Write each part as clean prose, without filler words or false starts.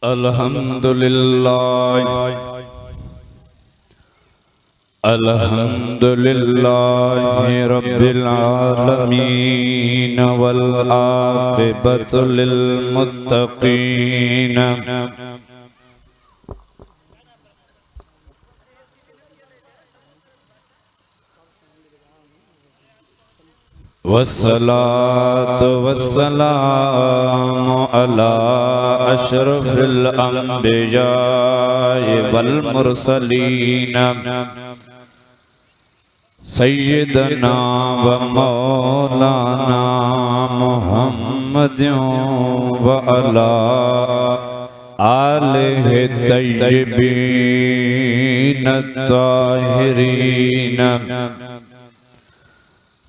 अल्हम्दुलिल्लाह अल्हम्दुलिल्लाहि रब्बिल आलमीन वल आक़िबतु लिल मुत्तक़ीन वस्सलातु वस्सलामु अला अशरफिल अंबियाए वल मुरसलीन सय्यदना व मौलाना मुहम्मदिन व अला आलिहि तय्यबीन ताहिरीन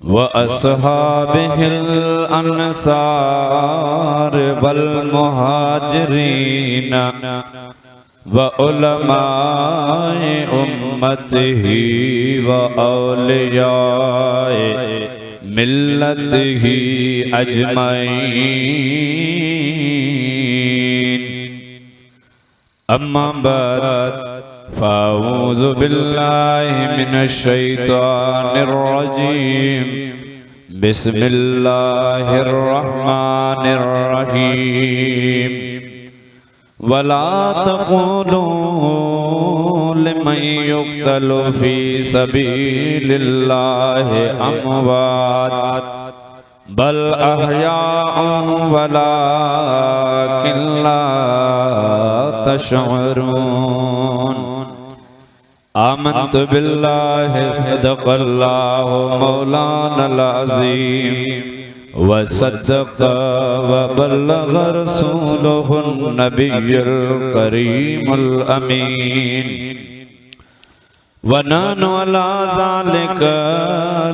व अस्हाबिहिल अन्सार वल मुहाजिरीन व उलमाए उम्मतिही व औलियाए मिल्लतिही अजमईन। अम्मा बाद फ़अऊज़ु बिल्लाहि मिनश शैतानिर रजीम। बिस्मिल्लाहिर रहमानिर रहीम। वला तक़ूलू लिमन युक़्तलु फ़ी सबीलिल्लाहि अमवात बल अहयाउन वलाकिन ला तशअरून। आमन्तु बिल्लाहि सदक़ल्लाहु मौलानल अज़ीम व सद्दक़ व बल्लग़ रसूलुहुन नबियुल करीमुल अमीन। व नहनु अला ज़ालिका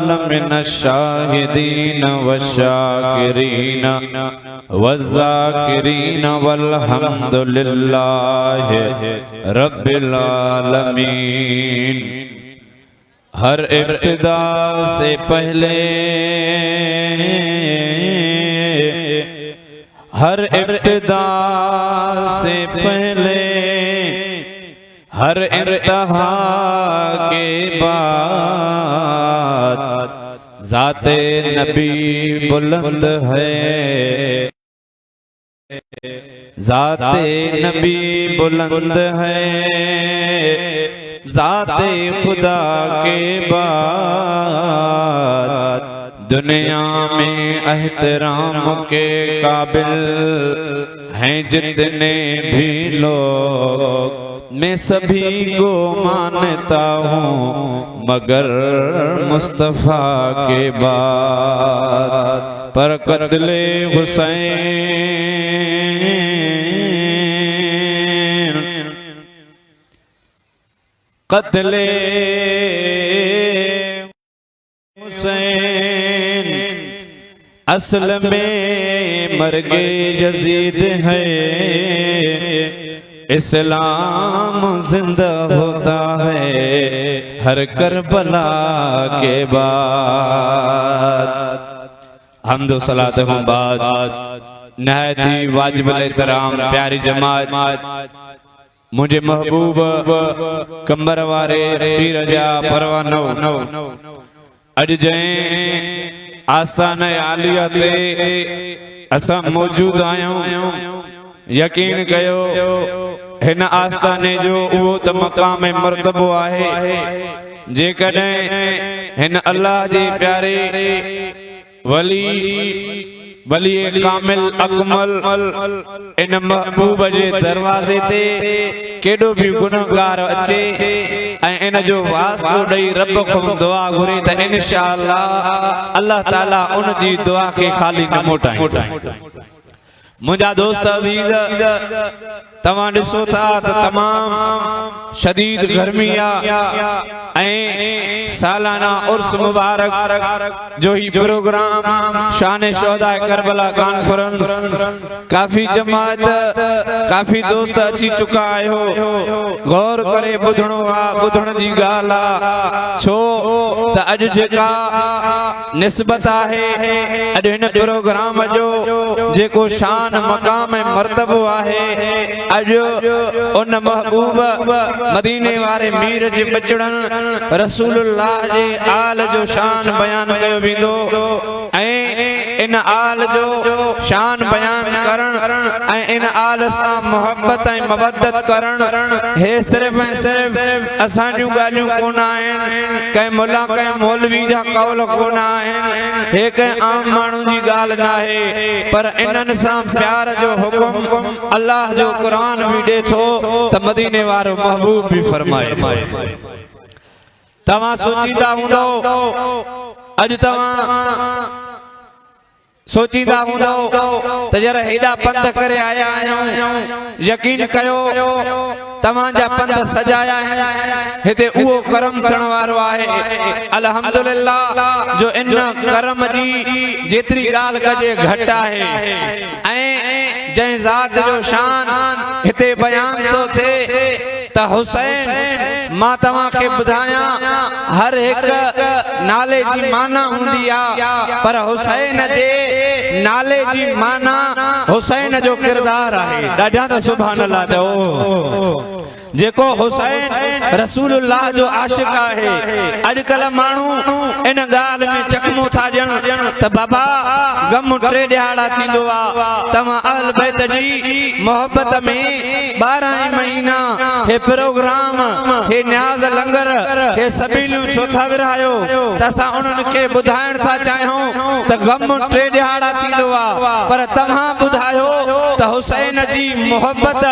लमिनश शाहिदीन वश्शाकिरीन वज़्ज़ाकिरीन वल्हम्दुलिल्लाहि रब्बिल आलमीन। हर इब्तिदा से पहले हर इब्तिदा से पहले हर इंतहा के बाद ज़ाते नबी बुलंद है, ज़ाते नबी बुलंद है। ज़ाते खुदा के बाद दुनिया में एहतराम के काबिल हैं जितने भी लोग, मैं सभी को मानता हूँ मगर मुस्तफ़ा के बाद। पर कत्ले हुसैन कत्ले हुसैन असल में मर्गे यजीद है। इस्लाम जिंदा होता है हर करबला के बाद। हम्द व सलात के बाद नहायत ही वाजिब एहतराम प्यारी जमात मुझे महबूब कंबर वारे पीर जा परवानो अज जैं आस्थाने आलिया ते असां मौजूद आहियूं। यकीन कयो हिन आस्थाने जो उहो त मक़ाम मर्तबो आहे जेकॾहिं हिन अल्लाह जे प्यारे वली कामिल अकमल इन महबूब जे दरवाज़े ते केॾो बि गुनहगार अचे ऐं इन जो वास्तो ॾेई रब खां दुआ घुरे त इंशाअल्लाह अल्लाह ताला उन जी दुआ खे खाली न मोटाईंदो। मुझा दोस्त अजीज तवां ॾिसो था त तमाम शदीद गर्मी आहे ऐं सालाना उर्स मुबारक जो ही प्रोग्राम शान शोहदा करबला कॉन्फ्रेंस काफी जमात काफी दोस्त अची चुका आयो गौर करे बुधणो आ बुधण जी गाल आ छो त अज जेका निस्बत आहे अज इन प्रोग्राम जो जेको शान मकाम मर्तबो आहे अज उन महबूब मदीने वारे मीर जे बचड़न रसूलुल्लाह जे आल जो शान बयान कयो वेंदो ऐं इन आल जो शान बयान करण ऐं इन आल सां मोहब्बत ऐं मवद्दत करण हे सिर्फ ऐं सिर्फ असां जूं ॻाल्हियूं कोन आहिनि कंहिं मुल्ला कंहिं मौलवी जा कौल कोन आहिनि हे कंहिं आम माण्हू जी ॻाल्हि न आहे पर इन्हनि सां प्यार जो हुकुम अल्लाह जो क़ुरान बि ॾे थो त मदीने वारो महबूब बि फरमाए तव्हां सोचींदा हूंदो अॼु तव्हां सोचींदा हूंदो त जरा हेॾा पंध करे आया आहियूं यकीन कयो तव्हांजा पंध सजाया आहिनि हिते उहो करम थियण वारो आहे अल्हम्दुलिल्लाह जो इन करम जी जेतिरी ॻाल्हि कजे घटि आहे ऐं जंहिं ज़ात जो शान हिते बयान थो थिए त हुसैन मां तव्हांखे ॿुधायां हर हिकु नाले जी माना हूंदी आहे पर हुसैन जे नाले जी माना हुसैन जो किरदार आहे ॾाढा त सुभान अल्लाह चओ जेको हुसैन रसूलुल्लाह जो आशिक आहे अॼुकल्ह माण्हू इन ॻाल्हि में चकमो था ॾियण त बाबा गम 3 ॾियारा थींदो आहे तव्हां अहल बैत जी मोहब्बत में 12 महीना हे प्रोग्राम हे न्याज़ लंगर हे सबीलियूं छो था विरहायो त असां उन्हनि खे ॿुधाइण था चाहियूं त गम 3 ॾियारा थींदो आहे पर तव्हां ॿुधायो त हुसैन जी मोहब्बत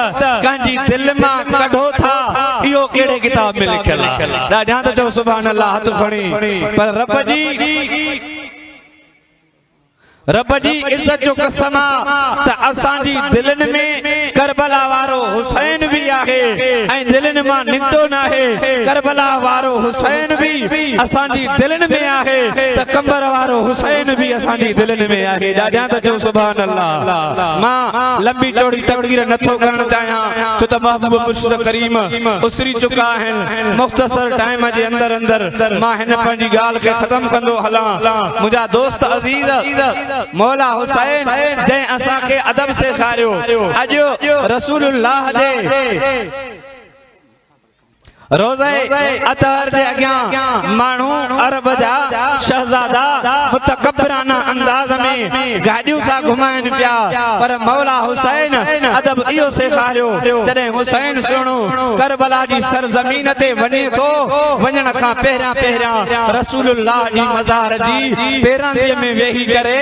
कंहिंजी दिलि मां कढो था इहो कहिड़े किताब में लिखियल आहे ॾाढा त चओ सुभान अल्लाह हथ खणी पर रब जी इज्जत जो कसम त असांजी दिलनि में करबला वारो हुसैन भी आहे ऐं दिलनि मां निंदो न आहे करबला वारो हुसैन भी असांजी दिलनि में आहे त कंबर वारो हुसैन भी असांजी दिलनि में आहे ॾाढा त चओ सुभान अल्लाह मां लंबी चौड़ी तकरीर नथो करण चाहियां छो त महबूब मुर्शिद करीम उसरी चुका आहिनि मुख़्तसर टाइम जे अंदर मां हिन पंहिंजी ॻाल्हि खे ख़तम कंदो हलां मुंहिंजा दोस्त अज़ीज़ मौला हुसैन जंहिं असांखे अदब सेखारियो अॼु रसूलुल्लाह जे रोज़े अतहर जे अॻियां माण्हू अरब जा शहज़ादा मुतकब्बराना अंदाज़ में गाॾियूं था घुमाइनि पिया पर मौला हुसैन अदब इहो सेखारियो जॾहिं हुसैन सुहिणो करबला जी सरज़मीन ते वञे थो वञण खां पहिरियां रसूलुल्लाह जी मज़ार जी पेरांदीअ में वेही करे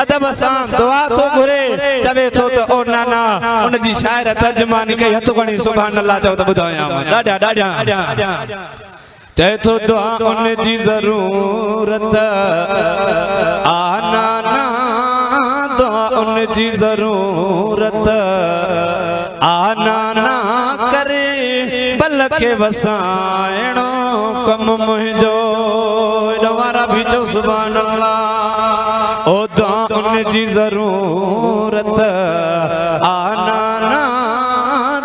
अदब सां दुआ थो घुरे चवे थो त ओ नाना उन जी शाइर तर्जुमानी कई हथ खणी सुभान अल्लाह चओ त ॿुधायां ॾाढा चाहे तो दुआ उन जी जरूरत आना ना दुआ उन जी जरूरत आना ना करे बल के वसाइणो कम मुंहिंजो दोबारा भी जो सुभान अल्लाह ओ दुआ उन जी जरूरत आना ना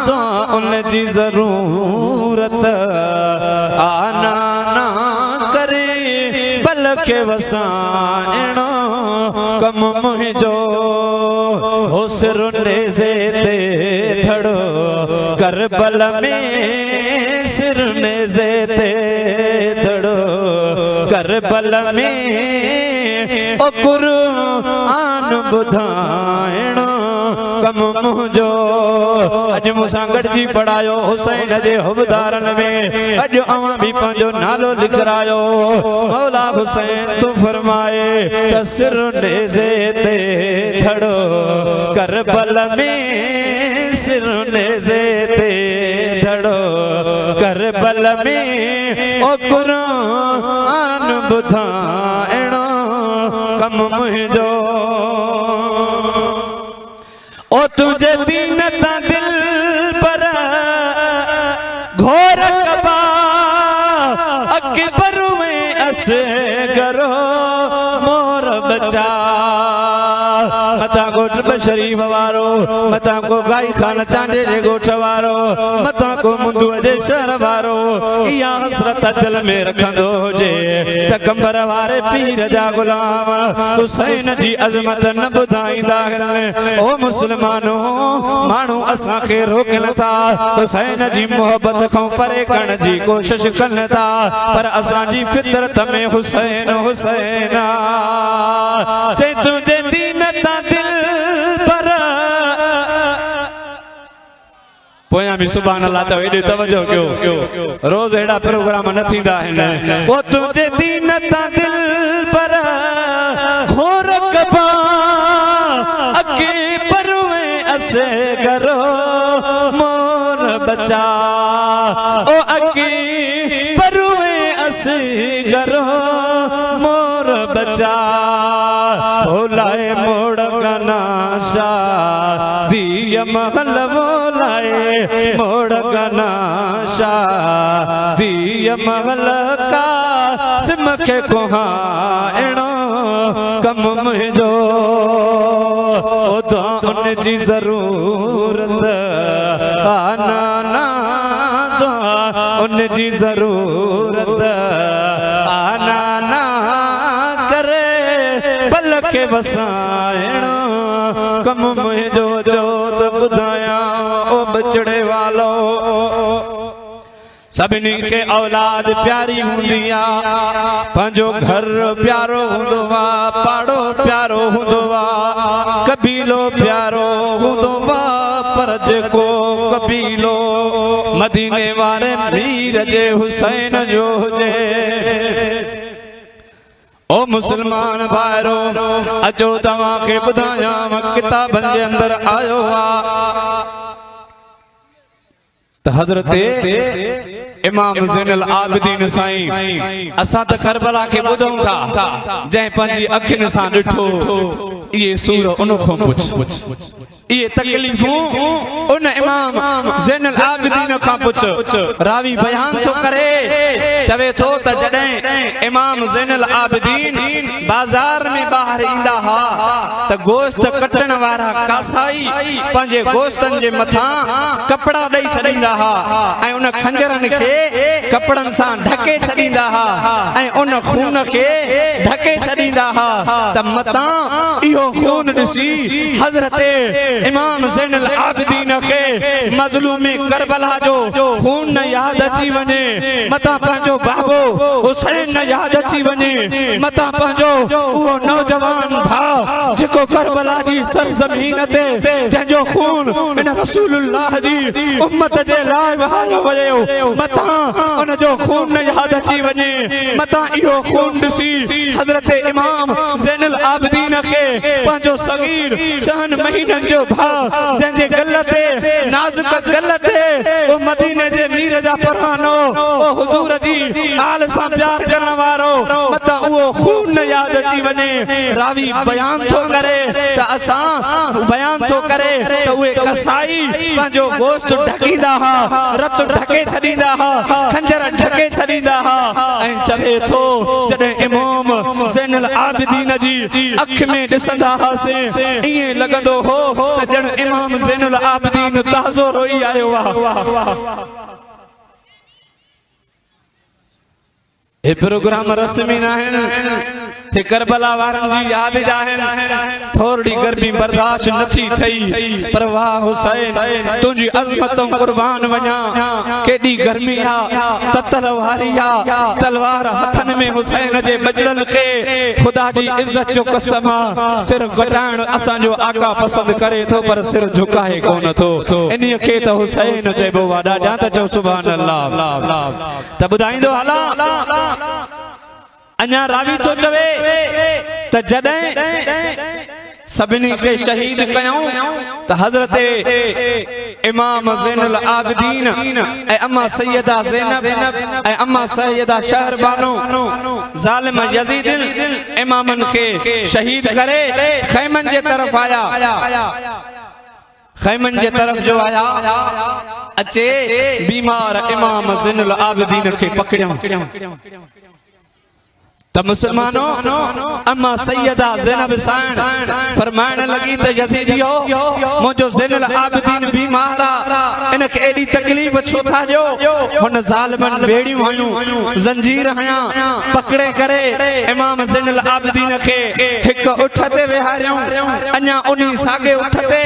दुआ उन जी जरूरत आना ना करे बल के वसाइणो कम मुंहिंजो हो सिर नेज़े ते धड़ो करबल में सिर नेज़े ते धड़ो करबल में ओ क़ुरान ॿुधाइणो कम मुंहिंजो अॼु मूंसां गॾिजी पढ़ायो हुसैन जे हुबदारनि में अॼु अवां बि पंहिंजो नालो लिखायो मौला हुसैन तू फरमाए त सिर नेज़े ते धड़ो करबल में सिर नेज़े ते धड़ो करबल में ओ क़ुरान ॿुधाइणो कम मुंहिंजो ओ तुझे दीन ता दिल पर घोर कबा को गाई खान चांडे जे गोठ वारो मता को मुंदू जे शहर वारो या हसरत दिल में रखंदो जे त कंबर वारे पीर जा गुलाम हुसैन जी अजमत न बुधाईंदा आहिनि। ओ मुस्लमानो माण्हू असां खे रोकनि था हुसैन जी मोहब्बत खां परे करण जी कोशिश कनि था पर असांजी फितरत में हुसैन हुसैन चई तुंहिंजे दीन तां दिल पर पोयां भी सुभान अल्लाह चओ एॾे तवजो कयो रोज़ अहिड़ा प्रोग्राम न थींदा आहिनि। ओ तुंहिंजे दीन तां दिल पर घोर कबा अके परवे असे करो मोर बचा ओ अके परवे असे करो मोर बचा भोलाए मोड़ कनाशा दिय महल बोलाए मोड़ कनाशा दिय महल का सिमखे कोहाणो कम मुझो तो उन जी जरूरत आना ना तो उन जी जरूरत आना ना करे बल के बसाइणो कम मुझो जो तो बुधाया ओ बचड़े वालो सभिनी के औलाद प्यारी हुंदी आ पंहिंजो घर प्यारो हुंदो आ पाड़ो प्यारो हुंदो आ कबीलो प्यारो हुंदो आ पर जेको कबीलो मदीने वारे मीर जे हुसैन जो हुजे ओ मुसलमान भाइरो अचो तव्हां खे ॿुधायां किताबनि जे अंदर आयो आ त हज़रत इमाम ज़ैनुल आबिदीन साईं असां त करबला खे ॿुधूं था जंहिं पंहिंजी अखियुनि सां ॾिठो इहे सूर उन खां पुछ ये तकलीफूं उन इमाम ज़ैनुल आबिदीन खां पुछ रावी बयान तो करे चवे थो त जॾहिं इमाम ज़ैनुल आबिदीन बाज़ार में ॿाहिर ईंदा हा त गोश्त कटण वारा कासाई पंहिंजे गोश्तनि जे मथां कपड़ा ॾेई छॾींदा हा ऐं उन खंजरनि खे कपड़नि सां ढके छॾींदा हा ऐं उन खून खे ढके छॾींदा हा त मतां इहो खून ॾिसी हज़रत इमाम ज़ैनुल आबिदीन के मज़लूम करबला जो खून न याद अची वने मता पंहिंजो बाबो हुसैन न याद अची वने मता पंहिंजो वो नौजवान भाउ जेको करबला जी सरज़मीन ते जंहिंजो खून इन रसूलुल्लाह जी उम्मत जे लाइ वहायो वियो मता उन जो खून न याद अची वने मता इहो खून ॾिसी हज़रत इमाम ज़ैनुल आबिदीन के पंहिंजो सगीर 4 महीननि जो जंहिंजे गल ते नाज़ुक गल ते ओ मदीने जे मीर जा परवानो ओ हुजूर जी आल सां प्यार करण वारो मता उहो खून न याद अची वने रावी बयान थो करे त असां बयान थो करे त उहे कसाई पंहिंजो गोश्त ढकींदा हा रत ढके छॾींदा हा खंजर ढके छॾींदा हा ऐं चवे थो जॾहिं इमाम ज़ैनुल आबिदीन जी अख में ॾिसंदा हासे ईअं लॻंदो हो त ॼण इमाम ज़ैनुल आबिदीन ताज़ो रोई आयो आहे। हे प्रोग्राम रस्मी न आहिनि करबला वारनि जी यादि जा आहिनि थोरी गर्मी बर्दाश्त नथी थई पर वाह हुसैन तुंहिंजी अज़मतों कुर्बान वञा केॾी गर्मी आ तलवारी आ तलवार हथनि में हुसैन जे बजड़न खे ख़ुदा जी इज़त जो कसम आ सिर घटाइण असांजो आका पसंद करे थो पर सिर झुकाए कोन थो इन्हीअ खे त हुसैन चइबो आहे ॾाढा त चओ सुभान अल्लाह त ॿुधाईंदो हला अञा रावी तो चवे त जॾहिं सभिनी खे शहीद कयूं त हज़रत इमाम ज़ैनुल आबिदीन ऐं अम्मा सैयदा ज़ैनब ऐं अम्मा सैयदा शहरबानो ज़ालिम यज़ीद इमामनि खे शहीद करे खैमन जे तरफ आया खैमन जे तरफ जो आया अचे बीमार इमाम ज़ैनुल आबिदीन खे पकड़ियो त मुसलमानों अम्मा सैयदा ज़ैनब साण फरमाइण लगी त यज़ीदियो मुझो ज़ैनुल आबिदीन बीमार आ इनखे एडी तकलीफ छो था ॾियो हुन ज़ालिमन बेड़ियूं हयूं जंजीर हया पकड़े करे इमाम ज़ैनुल आबिदीन खे हिक उठ ते वेहारियूं अञा उनी सागे उठ ते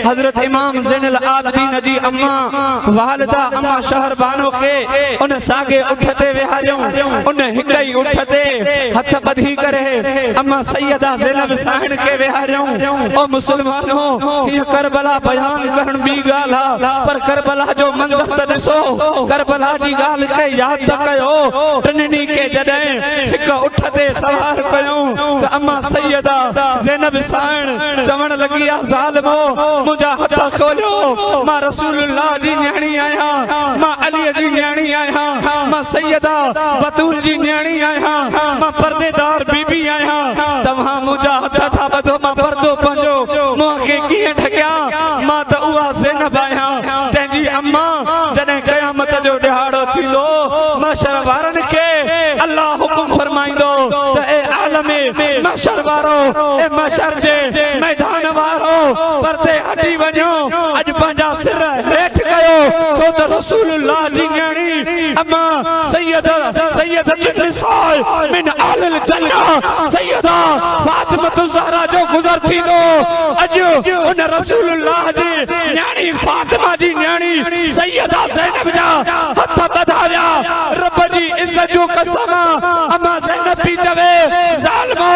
हज़रत इमाम ज़ैनुल आबिदीन जी अम्मा वालिदा अम्मा शहरबानो खे उन सागे उठ ते वेहारियूं उन हिक ई उठ ते हथ बधी करे अम्मा सैयदा ज़ैनब साण के वेहारियूं ओ मुसलमानों ये करबला बयान करण बी गाल पर करबला जो मंजर त ॾिसो करबला जी गाल के याद त कयो टननी के जॾहिं हिक उठ ते सवार कयूं त अम्मा सैयदा ज़ैनब साण चवण लगी आ ज़ालिमो मुंहिंजा हथ खोलियो मां रसूलुल्लाह जी न्याणी आहियां मां अली जी न्याणी आहियां मां सैयदा बतूल जी न्याणी आहियां मां पर्देदार बीबी आया तव्हां मुंहिंजा हथ था ॿधो मां पर्दो पंहिंजो मुंहं खे कीअं ढकिया मां त उहा ज़ैनब आहियां जंहिंजी अम्मा जॾहिं क़यामत जो ॾिहाड़ो थींदो महशर वारनि खे अल्लाह हुकुम फरमाईंदो त ए आलम महशर वारो ए महशर जे मैदान वारो पर्दे हटी वञो अॼु पंहिंजा सिर हेठि कयो छो त रसूलुल्लाह जी न्याणी अम्मा सैयदा मिन आलिल जन्नह सैयदा फातिमा ज़हरा जो गुज़र थींदो अॼु उन रसूलुल्लाह जी न्याणी फातिमा जी न्याणी सैयदा ज़ैनब जा हथ ॿधाया रब जी इज़्ज़त जो कसम अम्मा ज़ैनब भी चवे ज़ालिमो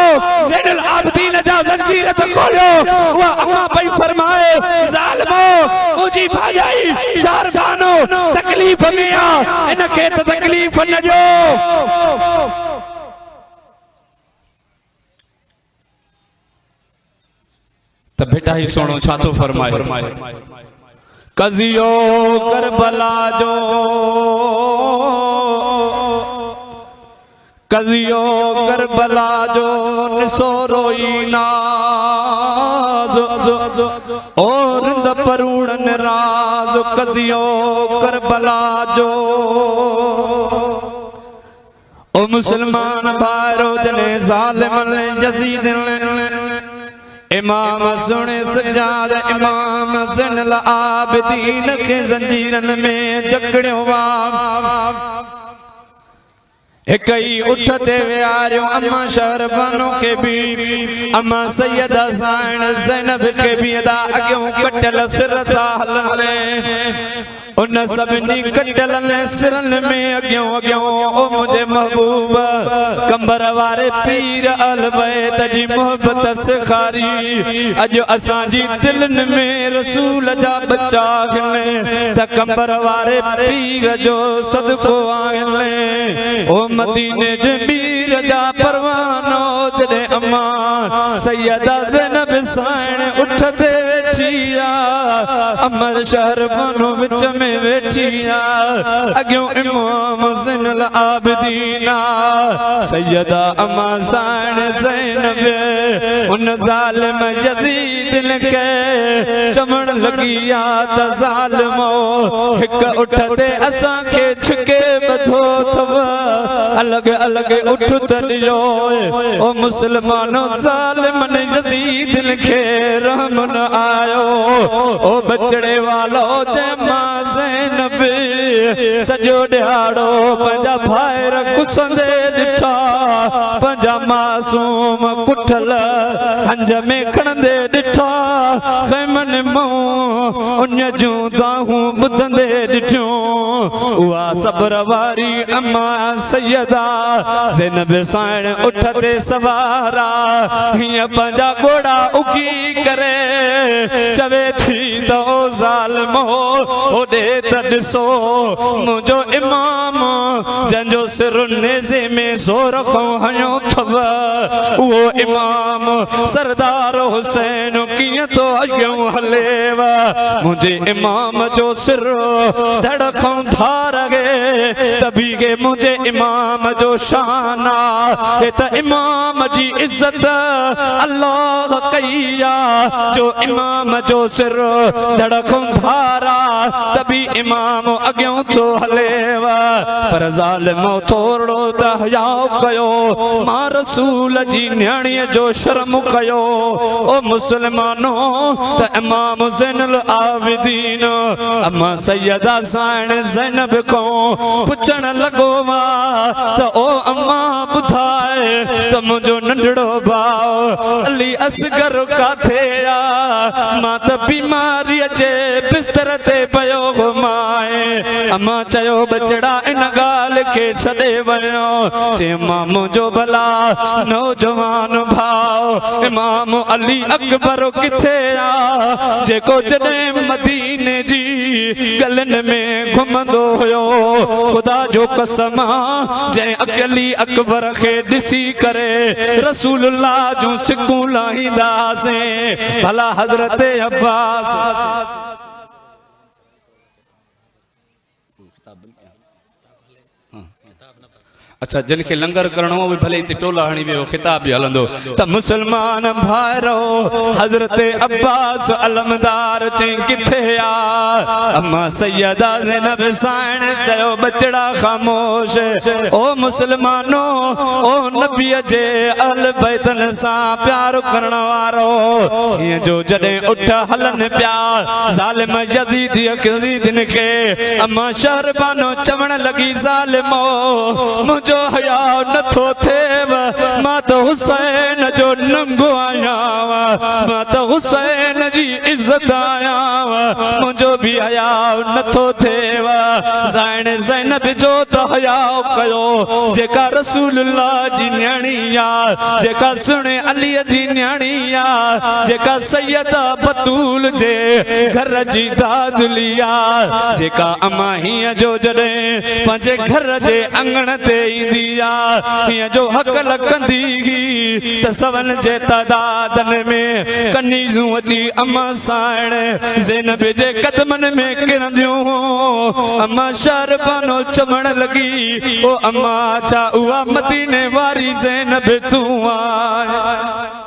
ज़ैनुल आबिदीन जा ज़ंजीर त खोलियो उहा अम्मा पई फरमाए ज़ालिमो मुंहिंजी भाॼाई शहरबानो तकलीफ़ में आ इनखे त तकलीफ़ न ॾियो त बेटा ही सुनो छा तो फरमाए कज़ियो करबला जो कज़ियो करबला जो निसो रोई नाज़ और द परूड़न राज कज़ियो करबला जो ओ मुसलमान भाइरो जने ज़ालिमन यज़ीद इमाम सुने सजाद इमाम ज़ैनुल आबिदीन के जंजीरन में जकड़ियो वा एक ही उठ ते वेहारियो अम्मा शहरबानो के भी अम्मा सैयदा साण ज़ैनब के भी अदा अॻियों कटल सिर था हलने उन सभिनी कटल सिरन में अॻियों अॻियों ओ मुझे महबूब कंबर वारे पीर अल बैत जी मोहब्बत सिखारी अॼु असांजी दिलनि में रसूल जा बच्चा आहिनि त कंबर वारे पीर जो सदको आहिनि ओ मदीने जे पीर जा परवानो जॾहिं अम्मा सैयदा ज़ैनब साण उठ ते वेठी आ अमर शहरबानो विच में वेठी आ अॻियों इमाम ज़ैनुल आबिदीन सैयदा अम्मा साण ज़ैनब उन ज़ालिम यज़ीद खे चवण लगी आ त ज़ालिमो हिक उठ ते असांखे छिके ॿधो अथव अलॻि अलॻि उठ त ॾियो ओ मुसलमानो ज़ालिमन यज़ीद खे रहम न आयो ओ बचड़े वालो जंहिंमां ज़ैनब सॼो ॾिहाड़ो पंहिंजा भाइर कुसंदे ॾिठा पंहिंजा मासूम कुठल हंज में खणंदे ॾिठा ख़ैमन मां उन जूं दाहूं ॿुधंदे ॾिठियूं उहा सब्र वारी अम्मा सैयदा ज़ैनब साण उठ ते सवारा हीअं पंहिंजा गोड़ा उगी करे चवे थी त ओ ज़ालिमो होॾे त ॾिसो मुंहिंजो इमाम जंहिंजो सिर नेज़े में ज़ोर खां हयो अथव उहो इमाम सरदार हुसैन कीअं तो अॻियों हलेव मुंहिंजे इमाम जो सिर धड़ खां धार गे तभी के मुझे इमाम जो शान आहे त इमाम जी इज्जत अल्लाह कई आ जो इमाम जो सिर धड़ खां धारा तभी बि इमाम अॻियों थो हलेव पर ज़ालिम थोरो त हया कयो मां रसूल जी न्याणीअ जो शर्म कयो ओ मुस्लमानो त इमाम ज़ैनुल आबिदीन अम्मा सैयदा साइण ज़ैनब खां पुछण लॻो त ओ अम्मा ॿुधाए त मुंहिंजो नंढड़ो भाउ अली असगर काथे आ मां त बीमारीअ जे बिस्तर ते पियो घुमाए अम्मा चयो बचड़ा इन ॻाल्हि खे छॾे वञो चए मां मुंहिंजो भला नौजवान भाउ इमाम अली अकबर किथे आ जेको जॾहिं मदीने जी गलियुनि में घुमंदो हुयो ख़ुदा जो कसम जंहिं अली अकबर खे ॾिसी करे रसूलुल्लाह जूं सिकूं लाहींदासीं भला हज़रत अब्बास अच्छा जिनके लंगर करणो भी भले हिते टोला हणी वियो खिताब भी हलंदो त मुसलमान भाइरो हज़रत अब्बास अलमदार चई किथे आ अम्मा सैयदा ज़ैनब साइण चयो बचड़ा खामोश ओ मुसलमानो ओ नबीअ जे अहल बैतन सां प्यार करण वारो हीअं जो जॾहिं उठ हलन पिया ज़ालिम यज़ीदिन खे अम्मा शहरबानो चवण लॻी ज़ालिमो मुंहिंजो हया नथो थिएव मां त हुसैन जो नंगो आहियां मां त हुसैन जी इज़त आहियां मुंहिंजो बि हया नथो थिएव ज़ाइण ज़ैनब जो त हया कयो जेका रसूलुल्लाह जी न्याणी आ जेका सुणे अलीअ जी न्याणी आ जेका सैयदा बतूल जे घर जी दादली आ जेका अम्मा हीअं जो जॾहिं पंहिंजे घर जे अंगण ते हीअं जो हक़ लकंदी त सवन जे तादादन में कनीज़ूं अची अम्मा साइण ज़ैनब जे कदमनि में किरंदियूं अम्मा शहरबानो चवण लॻी ओ अम्मा छा उहा मदीने वारी ज़ैनब तूं आहीं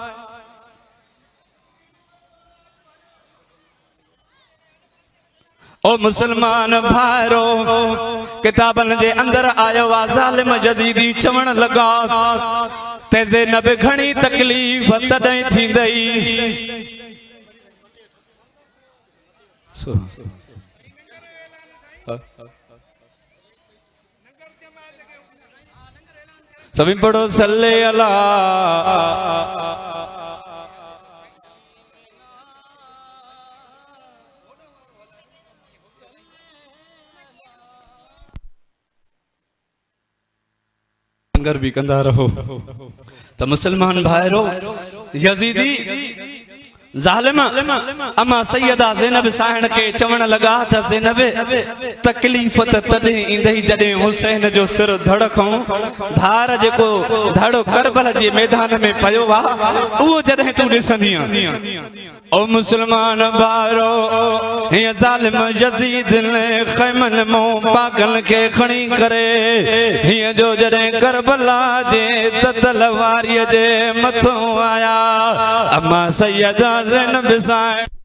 ओ मुसलमान भाइरो किताबन जे अंदर आयो आ ज़ालिम यज़ीदी चवण लगा ते ज़ैनब घणी तकलीफ़ तॾहिं थींदई सभी पढ़ो सल्ले अला लंगर भी कंदा रहो तो मुसलमान भाइरो यजीदी ज़ालिम अम्मा सैयदा ज़ैनब साइण के चवण लगा त ज़ैनब तकलीफ़ तॾहिं ईंदई जॾहिं हुसैन जो सिर धड़खों धार जेको धड़ो करबल जे मैदान में पयो आ उहो जॾहिं तूं ॾिसंदीअ ओ मुसलमान भाइरो हीअं ज़ालिम यज़ीद ने ख़ैमन मो पागल के खणी करे हीअं जो जॾहिं करबला जे तलवारीअ जे मथों आया अम्मा सैयदा ज़ैनब साइण